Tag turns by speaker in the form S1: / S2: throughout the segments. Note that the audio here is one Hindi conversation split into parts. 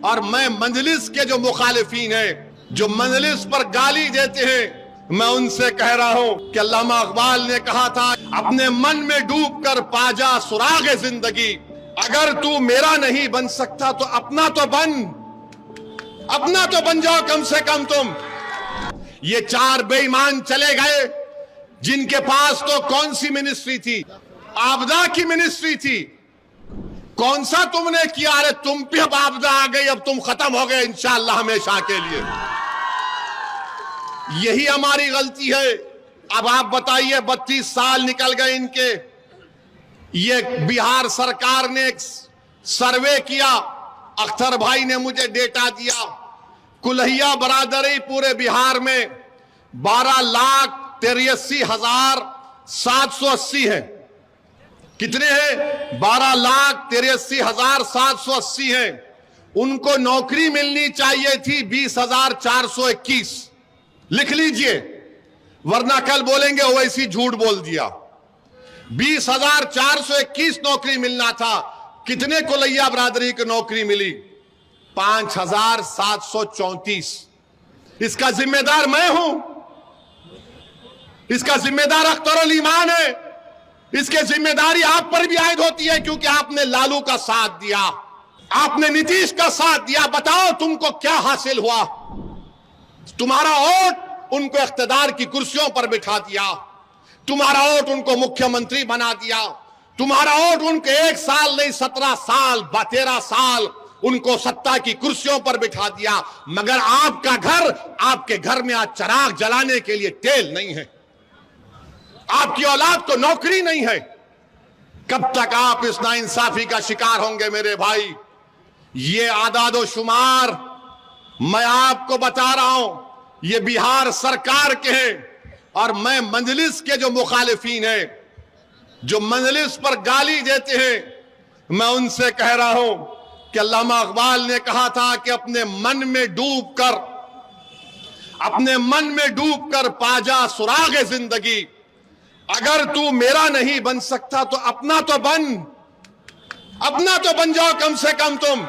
S1: और मैं मजलिस के जो मुखालिफीन हैं, जो मजलिस पर गाली देते हैं, मैं उनसे कह रहा हूं कि अल्लामा इकबाल ने कहा था, अपने मन में डूब कर पाजा सुराग जिंदगी। अगर तू मेरा नहीं बन सकता तो अपना तो बन जाओ कम से कम तुम। ये चार बेईमान चले गए जिनके पास तो कौन सी मिनिस्ट्री थी? आपदा की मिनिस्ट्री थी। कौन सा तुमने किया? अरे तुम पे अब आपदा आ गई, अब तुम खत्म हो गए इंशाअल्लाह हमेशा के लिए। यही हमारी गलती है। अब आप बताइए, 32 साल निकल गए इनके। ये बिहार सरकार ने एक सर्वे किया, अख्तर भाई ने मुझे डेटा दिया, कुल्हिया बरादरी पूरे बिहार में 12,83,780 है। कितने हैं? 12,83,780 हैं। उनको नौकरी मिलनी चाहिए थी 20,421। लिख लीजिए, वरना कल बोलेंगे ओवैसी झूठ बोल दिया। 20,421 नौकरी मिलना था। कितने कुलैया बरादरी की नौकरी मिली? 5,734। इसका जिम्मेदार मैं हूं, इसका जिम्मेदार अख्तरुल ईमान है। इसकी जिम्मेदारी आप पर भी आयद होती है, क्योंकि आपने लालू का साथ दिया, आपने नीतीश का साथ दिया। बताओ तुमको क्या हासिल हुआ? तुम्हारा वोट उनको इख्तिदार की कुर्सियों पर बिठा दिया, तुम्हारा वोट उनको मुख्यमंत्री बना दिया, तुम्हारा वोट उनको 1 साल नहीं 17 साल 13 साल उनको सत्ता की कुर्सियों पर बिठा दिया। मगर आपके घर में आज चिराग जलाने के लिए तेल नहीं है, आपकी औलाद को नौकरी नहीं है। कब तक आप इस नाइंसाफी का शिकार होंगे मेरे भाई? ये आदादो शुमार मैं आपको बता रहा हूं, ये बिहार सरकार के हैं। और मैं मजलिस के जो मुखालिफीन हैं, जो मजलिस पर गाली देते हैं, मैं उनसे कह रहा हूं कि अल्लामा इकबाल ने कहा था कि अपने मन में डूब कर पाजा सुराग जिंदगी। अगर तू मेरा नहीं बन सकता तो अपना तो बन जाओ कम से कम तुम।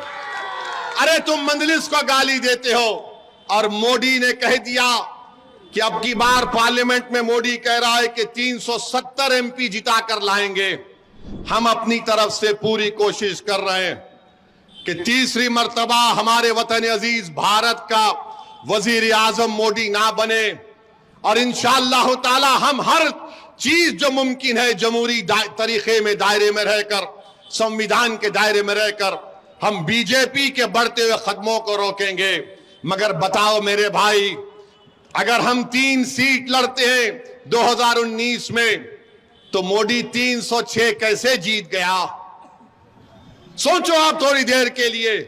S1: अरे तुम मजलिस को गाली देते हो। और मोदी ने कह दिया कि अब की बार पार्लियामेंट में मोदी कह रहा है कि 370 एमपी जिता कर लाएंगे। हम अपनी तरफ से पूरी कोशिश कर रहे हैं कि तीसरी मर्तबा हमारे वतन अजीज भारत का वजीर आजम मोदी ना बने। और इंशाअल्लाह ताला हम हर चीज जो मुमकिन है जमहूरी तरीके में दायरे में रहकर, संविधान के दायरे में रहकर हम बीजेपी के बढ़ते हुए कदमों को रोकेंगे। मगर बताओ मेरे भाई, अगर हम 3 सीट लड़ते हैं 2019 में, तो मोदी 306 कैसे जीत गया? सोचो आप थोड़ी देर के लिए।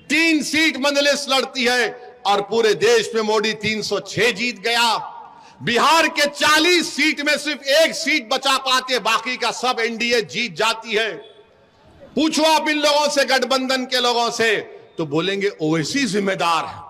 S1: 3 सीट मजलिस लड़ती है और पूरे देश में मोदी 306 जीत गया। बिहार के 40 सीट में सिर्फ 1 सीट बचा पाते, बाकी का सब एनडीए जीत जाती है। पूछो आप इन लोगों से, गठबंधन के लोगों से, तो बोलेंगे ओवैसी जिम्मेदार है।